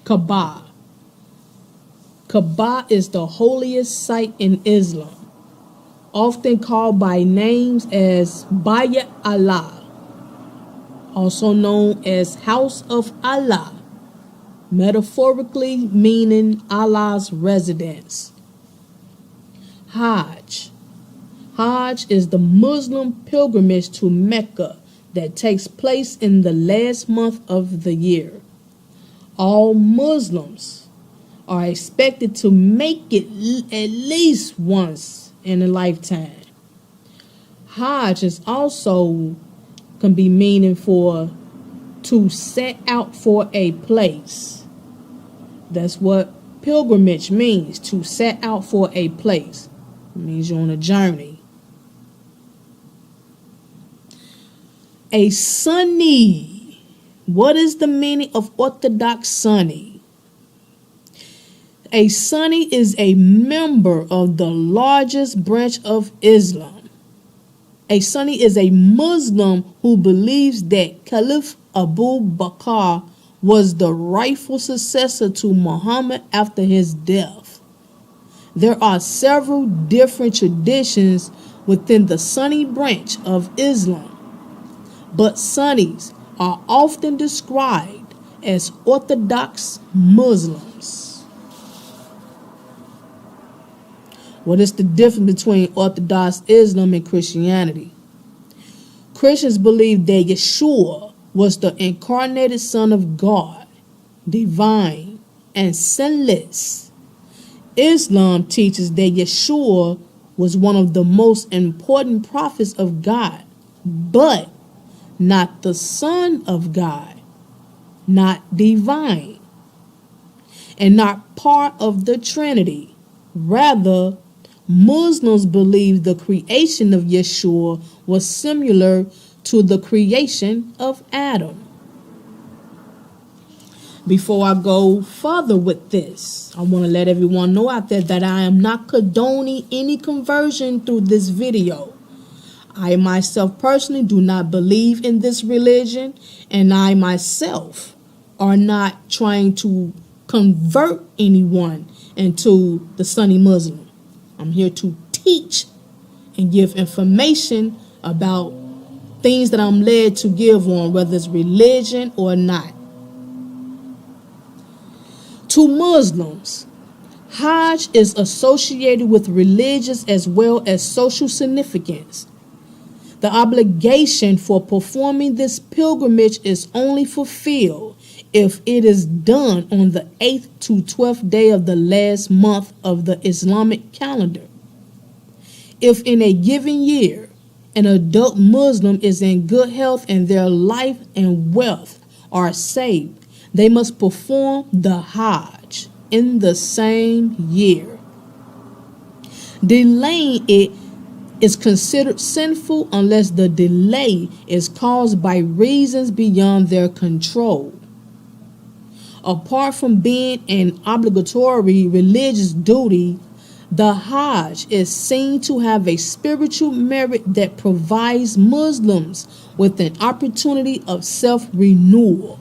Kaaba. Kaaba is the holiest site in Islam, often called by names as Bayt Allah, also known as House of Allah, metaphorically meaning Allah's residence. Hajj. Hajj is the Muslim pilgrimage to Mecca that takes place in the last month of the year. All Muslims are expected to make it at least once in a lifetime. Hajj is also can be meaning for to set out for a place. That's what pilgrimage means, to set out for a place. It means you're on a journey. A Sunni. What is the meaning of Orthodox Sunni? A Sunni is a member of the largest branch of Islam. A Sunni is a Muslim who believes that Caliph Abu Bakr was the rightful successor to Muhammad after his death. There are several different traditions within the Sunni branch of Islam, but Sunnis are often described as Orthodox Muslims. What is the difference between Orthodox Islam and Christianity? Christians believe that Yeshua was the incarnated Son of God, divine and sinless. Islam teaches that Yeshua was one of the most important prophets of God, but not the Son of God, not divine, and not part of the Trinity. Rather, Muslims believe the creation of Yeshua was similar to the creation of Adam. Before I go further with this, I want to let everyone know out there that I am not condoning any conversion through this video. I myself personally do not believe in this religion, and I myself are not trying to convert anyone into the Sunni Muslim. I'm here to teach and give information about things that I'm led to give on, whether it's religion or not. To Muslims, Hajj is associated with religious as well as social significance. The obligation for performing this pilgrimage is only fulfilled if it is done on the 8th to 12th day of the last month of the Islamic calendar. If in a given year, an adult Muslim is in good health and their life and wealth are saved, they must perform the Hajj in the same year. Delaying it is considered sinful unless the delay is caused by reasons beyond their control. Apart from being an obligatory religious duty, the Hajj is seen to have a spiritual merit that provides Muslims with an opportunity of self-renewal.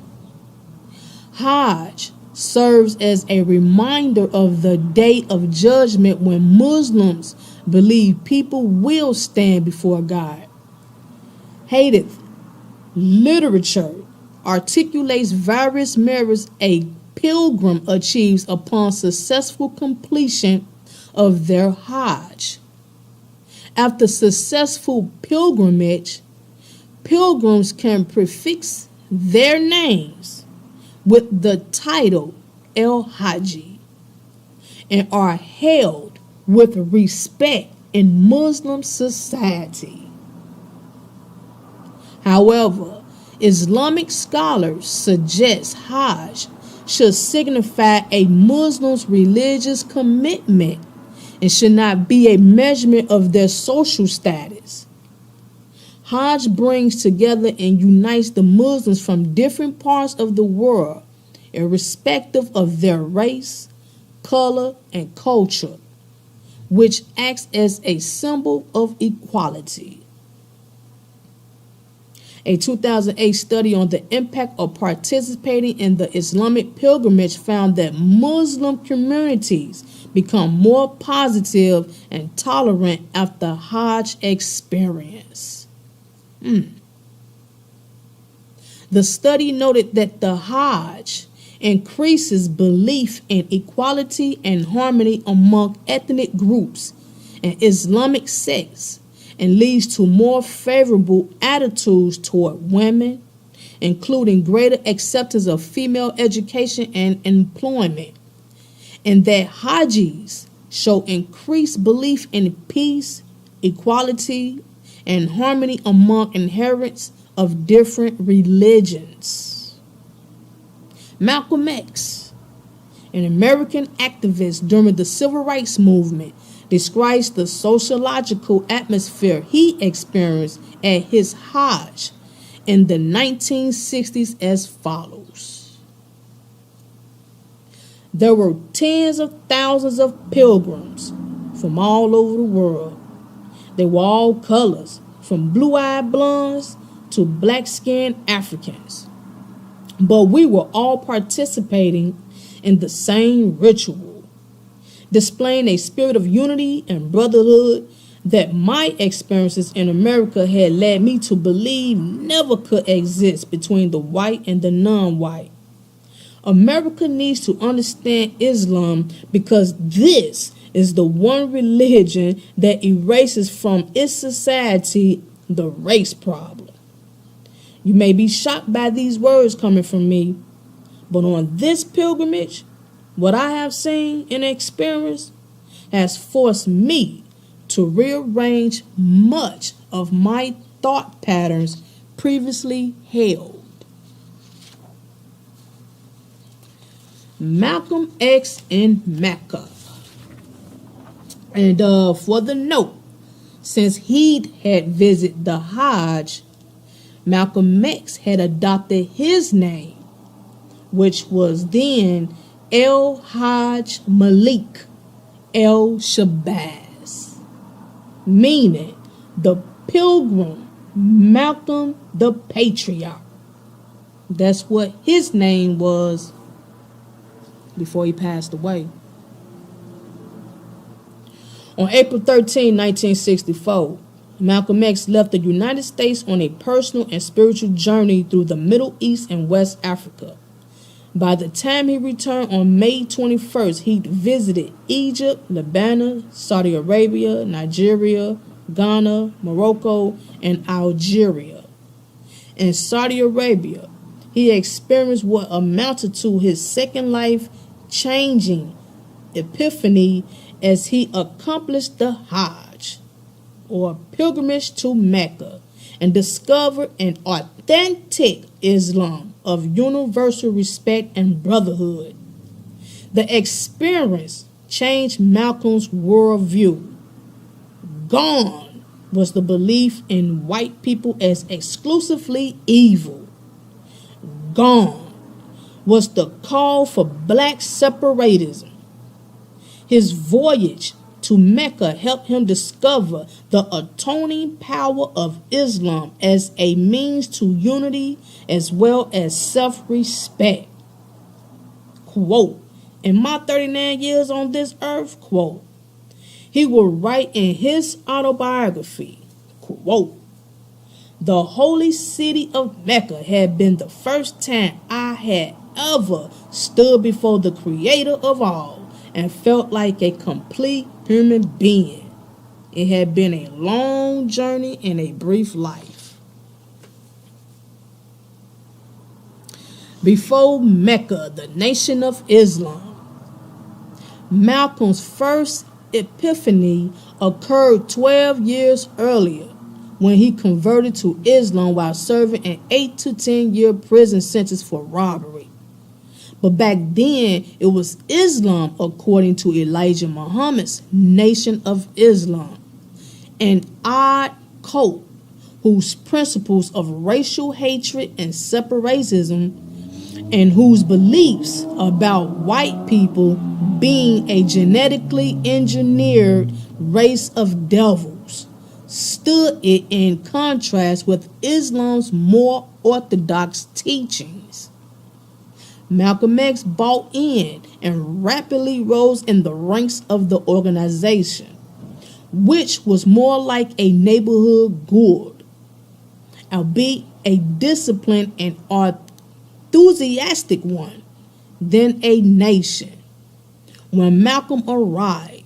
Hajj serves as a reminder of the day of judgment when Muslims believe people will stand before God. Hadith literature articulates various merits a pilgrim achieves upon successful completion of their Hajj. After successful pilgrimage, pilgrims can prefix their names with the title El-Haji and are held with respect in Muslim society. However, Islamic scholars suggest Hajj should signify a Muslim's religious commitment and should not be a measurement of their social status. Hajj brings together and unites the Muslims from different parts of the world, irrespective of their race, color, and culture, which acts as a symbol of equality. A 2008 study on the impact of participating in the Islamic pilgrimage found that Muslim communities become more positive and tolerant after Hajj experience. The study noted that the Hajj increases belief in equality and harmony among ethnic groups and Islamic sects and leads to more favorable attitudes toward women, including greater acceptance of female education and employment, and that Hajis show increased belief in peace, equality, and harmony among adherents of different religions. Malcolm X, an American activist during the Civil Rights Movement, describes the sociological atmosphere he experienced at his Hajj in the 1960s as follows. There were tens of thousands of pilgrims from all over the world. They were all colors, from blue-eyed blondes to black-skinned Africans. But we were all participating in the same ritual, displaying a spirit of unity and brotherhood that my experiences in America had led me to believe never could exist between the white and the non-white. America needs to understand Islam because this is the one religion that erases from its society the race problem. You may be shocked by these words coming from me, but on this pilgrimage, what I have seen and experienced has forced me to rearrange much of my thought patterns previously held. Malcolm X in Mecca. And for the note, since he had visited the Hajj, Malcolm X had adopted his name, which was then El Hajj Malik El Shabazz, meaning the pilgrim Malcolm the Patriarch. That's what his name was before he passed away. On April 13, 1964, Malcolm X left the United States on a personal and spiritual journey through the Middle East and West Africa. By the time he returned on May 21st, he'd visited Egypt, Lebanon, Saudi Arabia, Nigeria, Ghana, Morocco, and Algeria. In Saudi Arabia, he experienced what amounted to his second life-changing epiphany as he accomplished the Hajj, or pilgrimage to Mecca, and discovered an authentic Islam of universal respect and brotherhood. The experience changed Malcolm's worldview. Gone was the belief in white people as exclusively evil. Gone was the call for black separatism. His voyage to Mecca helped him discover the atoning power of Islam as a means to unity as well as self-respect. Quote, in my 39 years on this earth, quote, he will write in his autobiography, quote, the holy city of Mecca had been the first time I had ever stood before the creator of all and felt like a complete human being. It had been a long journey and a brief life. Before Mecca, the Nation of Islam, Malcolm's first epiphany occurred 12 years earlier when he converted to Islam while serving an 8 to 10 year prison sentence for robbery. But back then, it was Islam according to Elijah Muhammad's Nation of Islam, an odd cult whose principles of racial hatred and separatism and whose beliefs about white people being a genetically engineered race of devils stood it in contrast with Islam's more orthodox teachings. Malcolm X bought in and rapidly rose in the ranks of the organization, which was more like a neighborhood guild, albeit a disciplined and enthusiastic one, than a nation. When Malcolm arrived,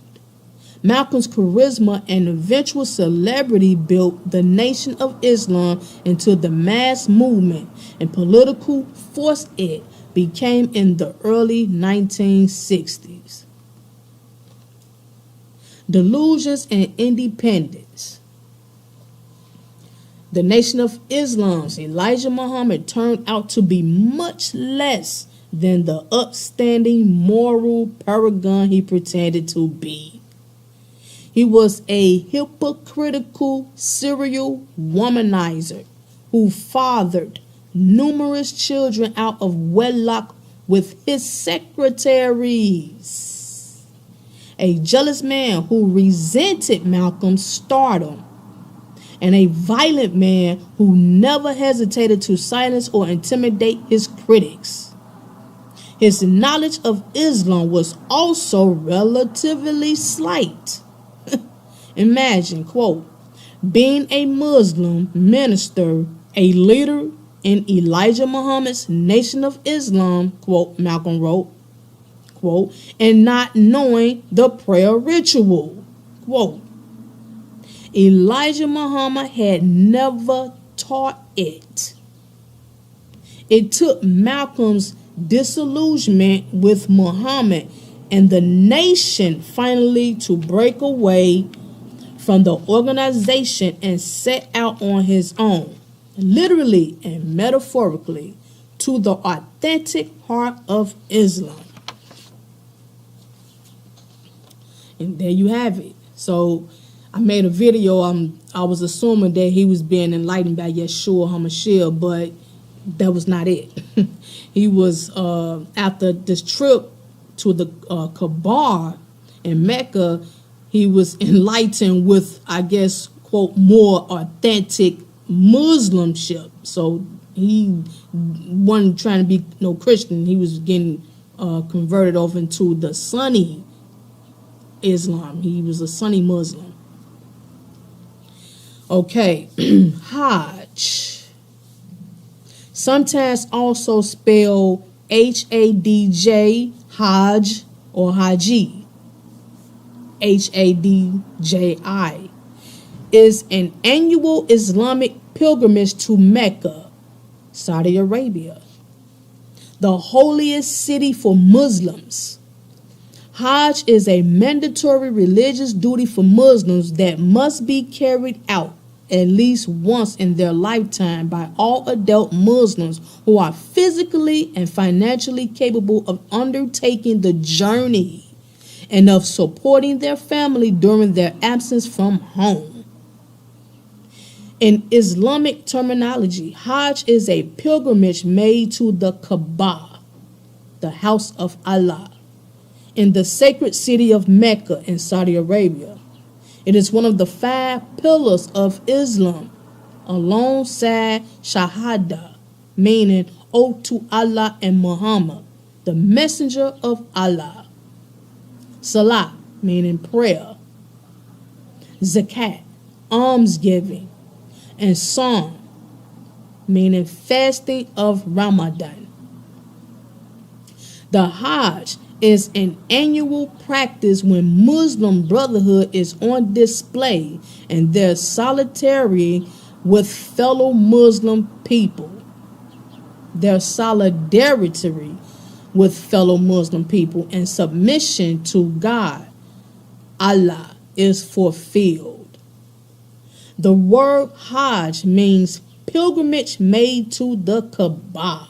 Malcolm's charisma and eventual celebrity built the Nation of Islam into the mass movement and political force it became in the early 1960s. Delusions and independence. The Nation of Islam's Elijah Muhammad turned out to be much less than the upstanding moral paragon he pretended to be. He was a hypocritical serial womanizer who fathered numerous children out of wedlock with his secretaries. A jealous man who resented Malcolm's stardom, and a violent man who never hesitated to silence or intimidate his critics. His knowledge of Islam was also relatively slight. Imagine, quote, being a Muslim minister, a leader in Elijah Muhammad's Nation of Islam, quote, Malcolm wrote, quote, and not knowing the prayer ritual, quote. Elijah Muhammad had never taught it. It took Malcolm's disillusionment with Muhammad and the nation finally to break away from the organization and set out on his own, literally and metaphorically, to the authentic heart of Islam. And there you have it. So I made a video. I was assuming that he was being enlightened by Yeshua HaMashiach, but that was not it. He was, after this trip to the Kaaba in Mecca, he was enlightened with, I guess, quote, more authentic Muslimship. So he wasn't trying to be no Christian. He was getting converted over into the Sunni Islam. He was a Sunni Muslim. Okay, Hajj. Sometimes also spelled Hadj, Hajj, or Haji, Hadji, is an annual Islamic pilgrimage to Mecca, Saudi Arabia, the holiest city for Muslims. Hajj is a mandatory religious duty for Muslims that must be carried out at least once in their lifetime by all adult Muslims who are physically and financially capable of undertaking the journey and of supporting their family during their absence from home. In Islamic terminology, Hajj is a pilgrimage made to the Kaaba, the house of Allah, in the sacred city of Mecca in Saudi Arabia. It is one of the 5 pillars of Islam, alongside Shahada, meaning oath to Allah and Muhammad, the messenger of Allah. Salah, meaning prayer. Zakat, almsgiving. And Sawm, meaning fasting of Ramadan. The Hajj is an annual practice when Muslim brotherhood is on display and their solidarity with fellow Muslim people. Their solidarity with fellow Muslim people and submission to God, Allah, is fulfilled. The word Hajj means pilgrimage made to the Kaaba,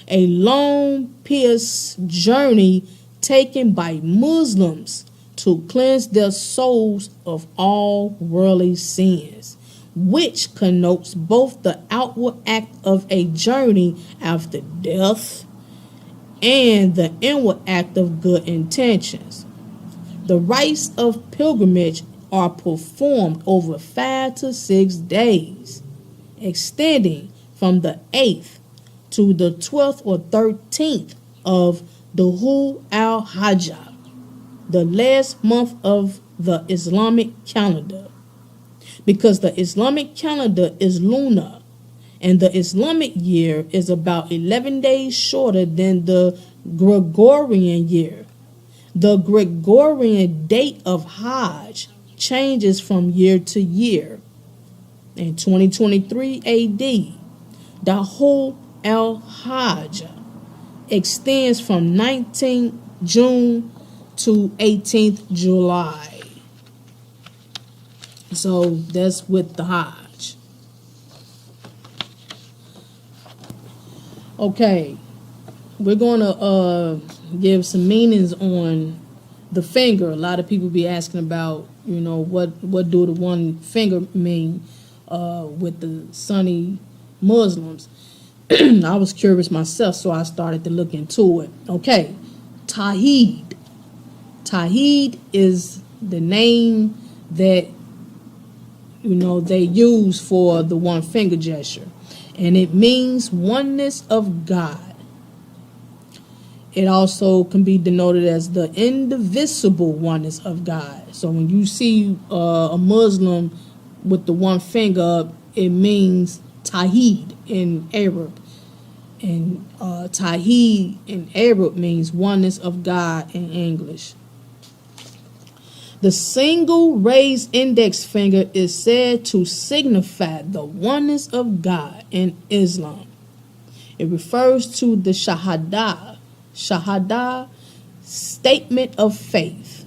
a long, pious journey taken by Muslims to cleanse their souls of all worldly sins, which connotes both the outward act of a journey after death and the inward act of good intentions. The rites of pilgrimage are performed over 5 to 6 days, extending from the 8th to the 12th or 13th of Dhul al-Hajjah, the last month of the Islamic calendar, because the Islamic calendar is lunar and the Islamic year is about 11 days shorter than the Gregorian year. The Gregorian date of Hajj changes from year to year. In 2023 AD, Dhul al-Hajj extends from 19th June to 18th July. So that's with the Hajj. Okay, we're going to give some meanings on the finger. A lot of people be asking about, what do the one finger mean with the Sunni Muslims. I was curious myself, so I started to look into it. Okay, Tawheed. Tawheed is the name that, they use for the one finger gesture. And it means oneness of God. It also can be denoted as the indivisible oneness of God. So when you see a Muslim with the one finger up, it means Tawheed in Arab. And Tawheed in Arab means oneness of God in English. The single raised index finger is said to signify the oneness of God in Islam. It refers to the Shahada statement of faith.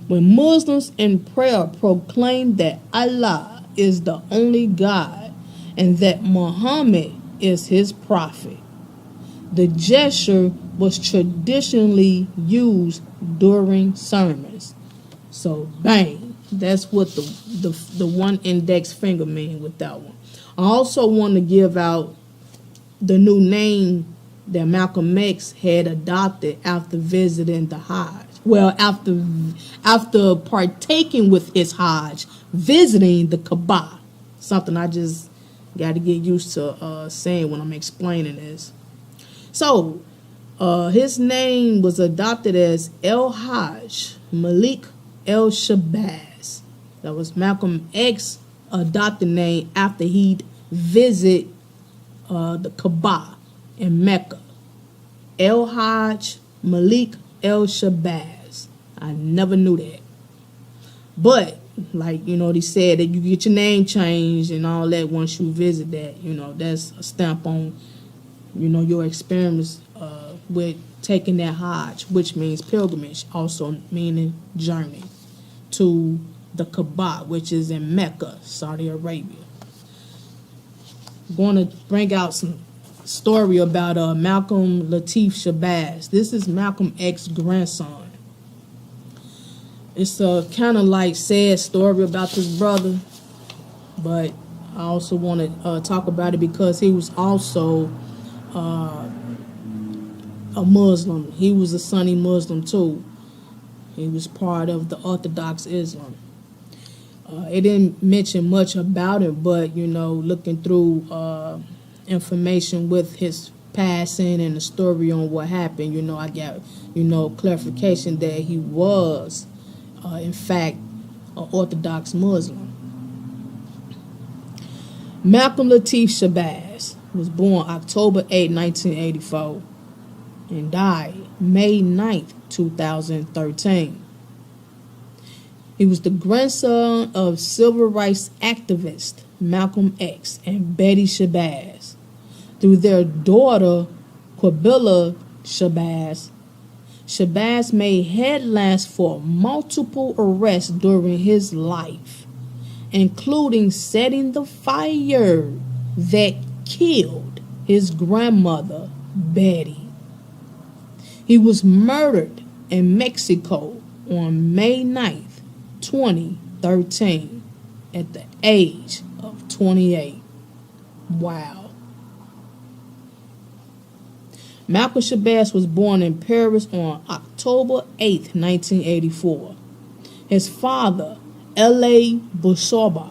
When Muslims in prayer proclaim that Allah is the only God and that Muhammad is his prophet, the gesture was traditionally used during sermons. So, bang, that's what the one index finger mean with that one. I also want to give out the new name that Malcolm X had adopted after visiting the Hajj. Well, after partaking with his Hajj, visiting the Kaaba. Something I just got to get used to saying when I'm explaining this. So, his name was adopted as El Hajj Malik El Shabazz. That was Malcolm X adopted name after he'd visit the Kaaba in Mecca. El Hajj Malik El Shabazz. I never knew that. But, they said that you get your name changed and all that once you visit that. That's a stamp on, your experience with taking that Hajj, which means pilgrimage, also meaning journey to the Kaaba, which is in Mecca, Saudi Arabia. I'm going to bring out some story about Malcolm Latif Shabazz. This is Malcolm X's grandson. It's a kind of sad story about this brother, but I also want to talk about it because he was also a Muslim. He was a Sunni Muslim too. He was part of the Orthodox Islam. It didn't mention much about him, but looking through information with his passing and the story on what happened, I got clarification that he was in fact an Orthodox Muslim. Malcolm Latif Shabazz was born October 8, 1984 and died May 9, 2013. He was the grandson of civil rights activist Malcolm X and Betty Shabazz. Through their daughter, Quabilla Shabazz, Shabazz made headlines for multiple arrests during his life, including setting the fire that killed his grandmother, Betty. He was murdered in Mexico on May 9th, 2013, at the age of 28. Wow. Malcolm Shabazz was born in Paris on October 8th, 1984. His father, L.A. Bussoba,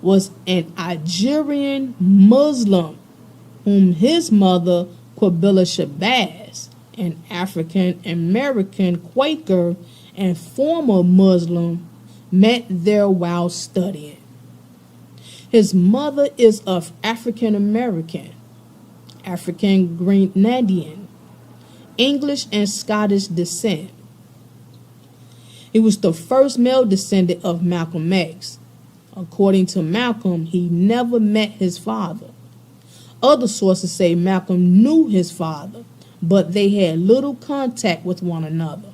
was an Algerian Muslim whom his mother, Quabilla Shabazz, an African-American Quaker and former Muslim, met there while studying. His mother is of African-American, African Grenadian, English and Scottish descent. He was the first male descendant of Malcolm X. According to Malcolm, he never met his father. Other sources say Malcolm knew his father, but they had little contact with one another.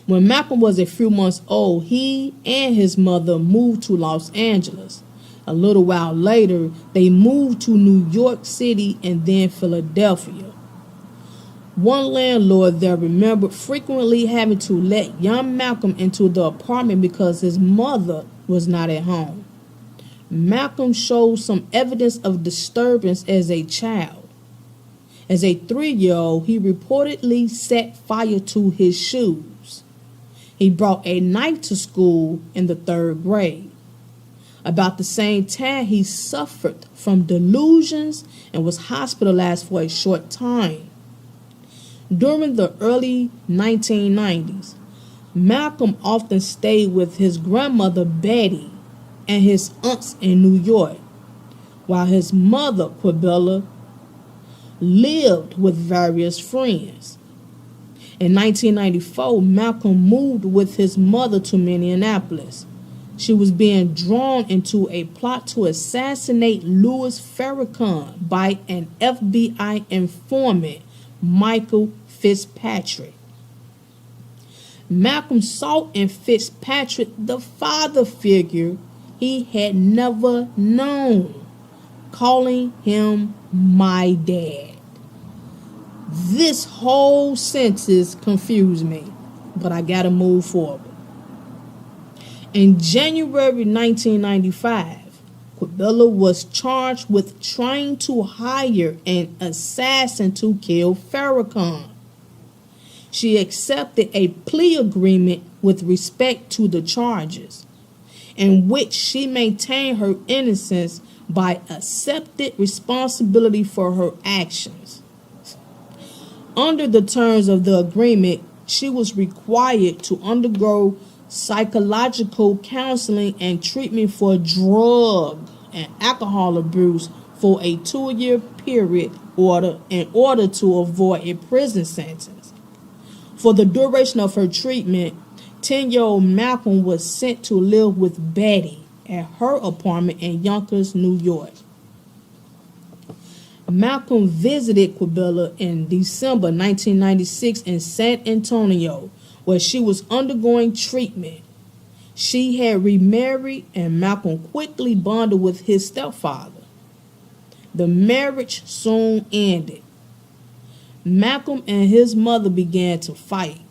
When Malcolm was a few months old, he and his mother moved to Los Angeles. A little while later, they moved to New York City and then Philadelphia. One landlord there remembered frequently having to let young Malcolm into the apartment because his mother was not at home. Malcolm showed some evidence of disturbance as a child. As a 3-year-old, he reportedly set fire to his shoes. He brought a knife to school in the 3rd grade. About the same time, he suffered from delusions and was hospitalized for a short time. During the early 1990s, Malcolm often stayed with his grandmother Betty and his aunts in New York, while his mother, Quabilla, lived with various friends. In 1994, Malcolm moved with his mother to Minneapolis. She was being drawn into a plot to assassinate Louis Farrakhan by an FBI informant, Michael Fitzpatrick. Malcolm saw in Fitzpatrick the father figure he had never known, calling him my dad. This whole sentence confused me, but I gotta move forward. In January 1995, Quabilla was charged with trying to hire an assassin to kill Farrakhan. She accepted a plea agreement with respect to the charges, in which she maintained her innocence by accepting responsibility for her actions. Under the terms of the agreement, she was required to undergo psychological counseling and treatment for drug and alcohol abuse for a 2-year period in order to avoid a prison sentence. For the duration of her treatment, 10-year-old Malcolm was sent to live with Betty at her apartment in Yonkers, New York. Malcolm visited Quabilla in December 1996 in San Antonio, where she was undergoing treatment. She had remarried, and Malcolm quickly bonded with his stepfather. The marriage soon ended. Malcolm and his mother began to fight,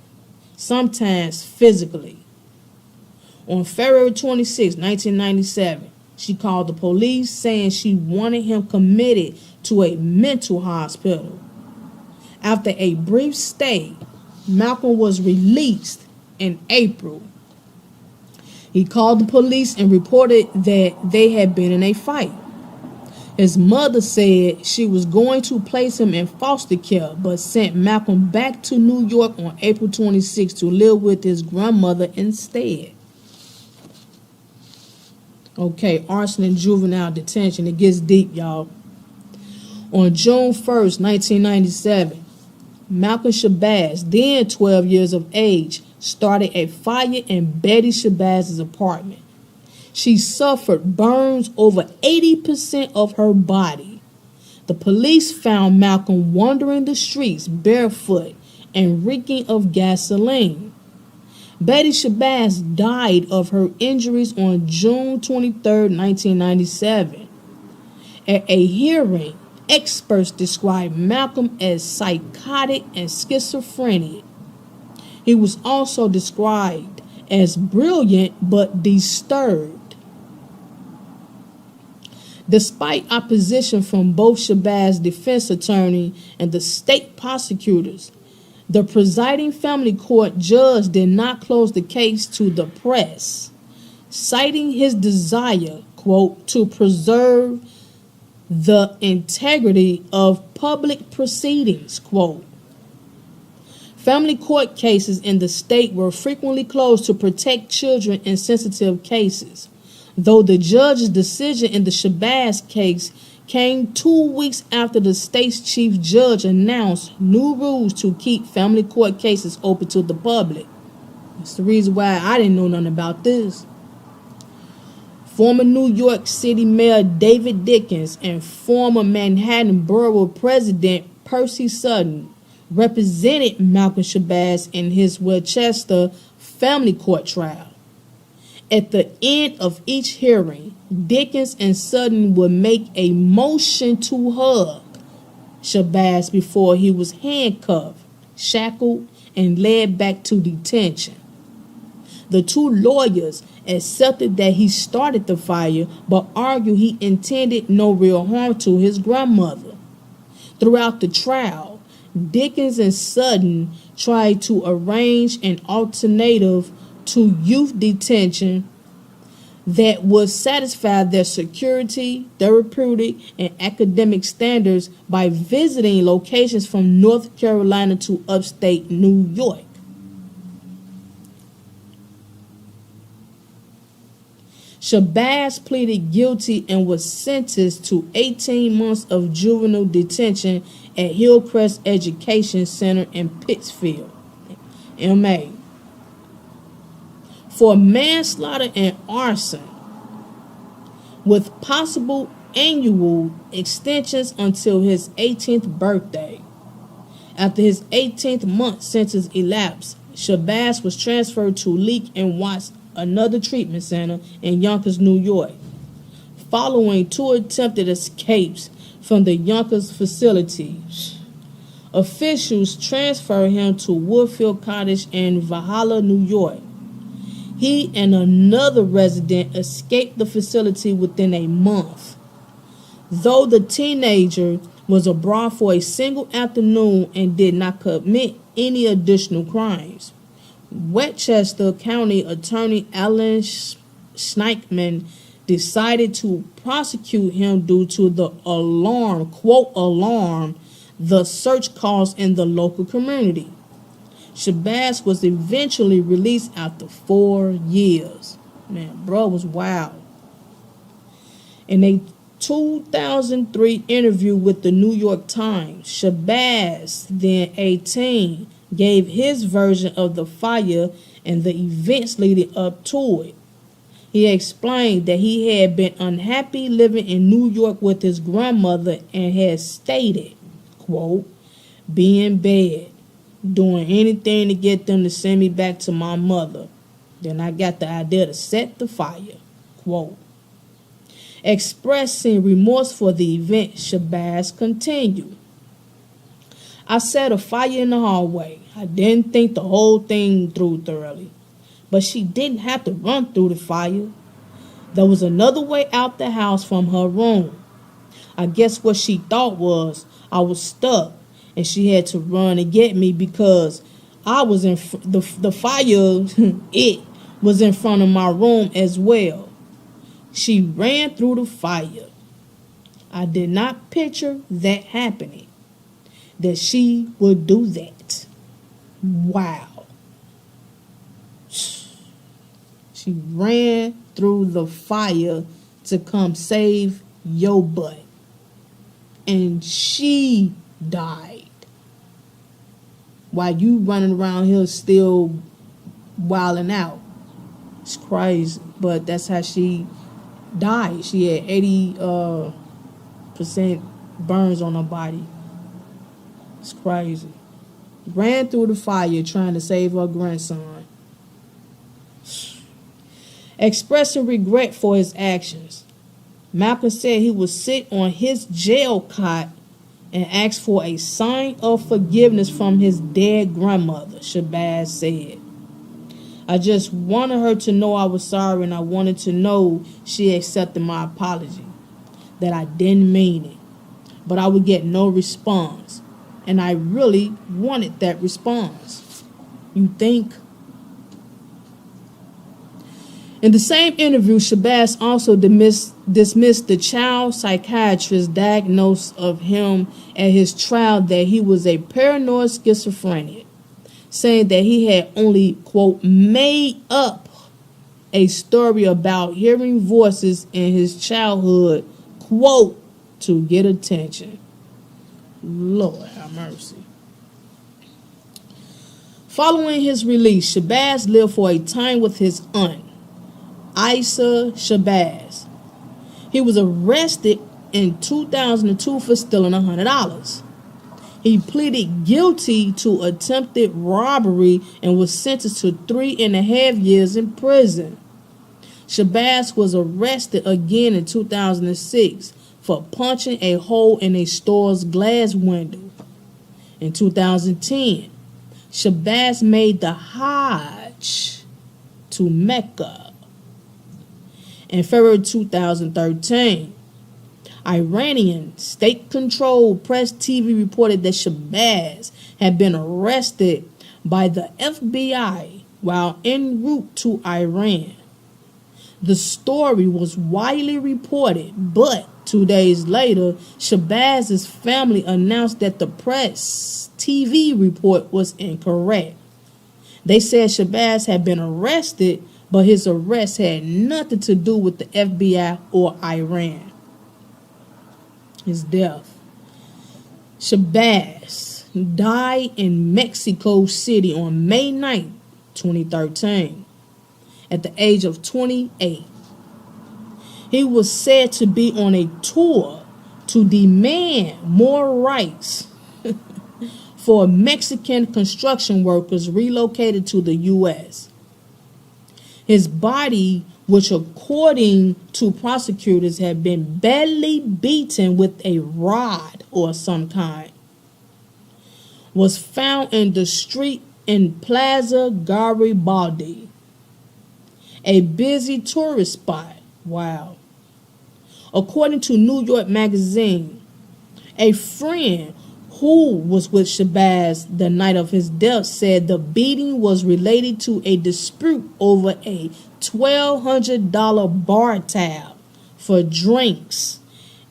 sometimes physically. On February 26, 1997, she called the police saying she wanted him committed to a mental hospital. After a brief stay, Malcolm was released in April. He called the police and reported that they had been in a fight. His mother said she was going to place him in foster care, but sent Malcolm back to New York on April 26 to live with his grandmother instead. Okay, arson and juvenile detention. It gets deep, y'all. On June 1st, 1997, Malcolm Shabazz, then 12 years of age, started a fire in Betty Shabazz's apartment. She suffered burns over 80% of her body. The police found Malcolm wandering the streets barefoot and reeking of gasoline. Betty Shabazz died of her injuries on June 23, 1997. At a hearing, experts described Malcolm as psychotic and schizophrenic. He was also described as brilliant but disturbed. Despite opposition from both Shabazz's defense attorney and the state prosecutors, The presiding family court judge did not close the case to the press, citing his desire, quote, to preserve the integrity of public proceedings, quote. Family court cases in the state were frequently closed to protect children in sensitive cases, though the judge's decision in the Shabazz case came 2 weeks after the state's chief judge announced new rules to keep family court cases open to the public. That's the reason why I didn't know nothing about this. Former New York City Mayor David Dickens and former Manhattan Borough President Percy Sutton represented Malcolm Shabazz in his Westchester family court trial. At the end of each hearing, Dickens and Sutton would make a motion to hug Shabazz before he was handcuffed, shackled, and led back to detention. The two lawyers accepted that he started the fire, but argued he intended no real harm to his grandmother. Throughout the trial, Dickens and Sutton tried to arrange an alternative to youth detention that would satisfy their security, therapeutic, and academic standards by visiting locations from North Carolina to upstate New York. Shabazz pleaded guilty and was sentenced to 18 months of juvenile detention at Hillcrest Education Center in Pittsfield, MA, for manslaughter and arson, with possible annual extensions until his 18th birthday. After his 18th month sentence elapsed, Shabazz was transferred to Leak and Watts, another treatment center in Yonkers, New York. Following 2 attempted escapes from the Yonkers facility, officials transferred him to Woodfield Cottage in Valhalla, New York. He and another resident escaped the facility within a month. Though the teenager was abroad for a single afternoon and did not commit any additional crimes, Westchester County Attorney Alan Schneikman decided to prosecute him due to the alarm, quote, alarm, the search caused in the local community. Shabazz was eventually released after 4 years. Man, bro was wild. In a 2003 interview with the New York Times, Shabazz, then 18, gave his version of the fire and the events leading up to it. He explained that he had been unhappy living in New York with his grandmother and had stated, quote, be in bed, doing anything to get them to send me back to my mother. Then I got the idea to set the fire, quote. Expressing remorse for the event, Shabazz continued. I set a fire in the hallway. I didn't think the whole thing through thoroughly. But she didn't have to run through the fire. There was another way out the house from her room. I guess what she thought was I was stuck and she had to run and get me because I was in the fire, it was in front of my room as well. She ran through the fire. I did not picture that happening, that she would do that. Wow. She ran through the fire to come save your butt. And she died. While you running around here still wilding out. It's crazy. But that's how she died. She had 80% burns on her body. It's crazy. Ran through the fire trying to save her grandson. Expressing regret for his actions, Malcolm said he would sit on his jail cot and ask for a sign of forgiveness from his dead grandmother, Shabazz said. I just wanted her to know I was sorry, and I wanted to know she accepted my apology, that I didn't mean it, but I would get no response. And I really wanted that response. You think? In the same interview, Shabazz also dismissed the child psychiatrist's diagnosis of him at his trial that he was a paranoid schizophrenic, saying that he had only, quote, made up a story about hearing voices in his childhood, quote, to get attention. Lord have mercy. Following his release, Shabazz lived for a time with his aunt, Isa Shabazz. He was arrested in 2002 for stealing $100. He pleaded guilty to attempted robbery and was sentenced to 3.5 years in prison. Shabazz was arrested again in 2006 for punching a hole in a store's glass window. In 2010, Shabazz made the Hajj to Mecca. In February 2013, Iranian state-controlled press TV reported that Shabazz had been arrested by the FBI while en route to Iran. The story was widely reported, but 2 days later, Shabazz's family announced that the press TV report was incorrect. They said Shabazz had been arrested, but his arrest had nothing to do with the FBI or Iran. His death. Shabazz died in Mexico City on May 9, 2013, at the age of 28. He was said to be on a tour to demand more rights for Mexican construction workers relocated to the U.S. His body, which according to prosecutors had been badly beaten with a rod or some kind, was found in the street in Plaza Garibaldi, a busy tourist spot. Wow. According to New York Magazine, a friend who was with Shabazz the night of his death said the beating was related to a dispute over a $1,200 bar tab for drinks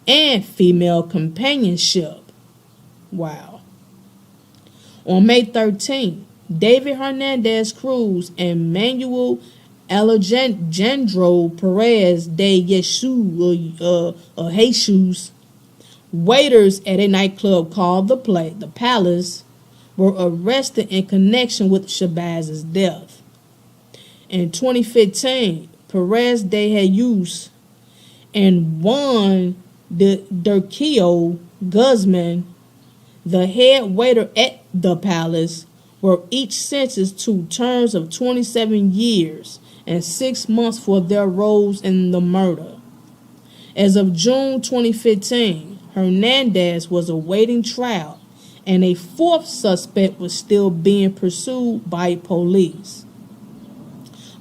and female companionship. Wow. On May 13, David Hernandez Cruz and Manuel Alejandro Perez de Jesus, waiters at a nightclub called the Palace, were arrested in connection with Shabazz's death. In 2015, Perez de Jesus and Juan de Durquio Guzman, the head waiter at the Palace, were each sentenced to terms of 27 years and 6 months for their roles in the murder. As of June 2015, Hernandez was awaiting trial, and a fourth suspect was still being pursued by police.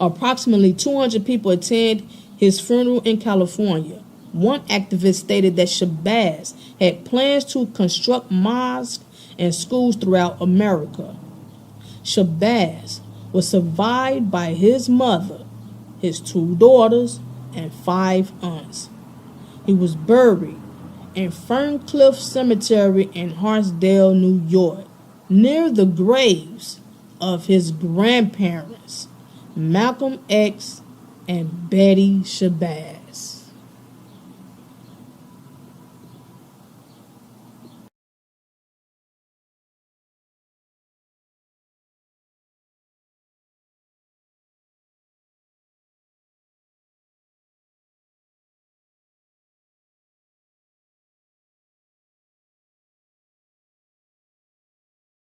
Approximately 200 people attended his funeral in California. One activist stated that Shabazz had plans to construct mosques and schools throughout America. Shabazz was survived by his mother, his 2 daughters, and 5 aunts. He was buried in Ferncliff Cemetery in Hartsdale, New York, near the graves of his grandparents, Malcolm X and Betty Shabazz.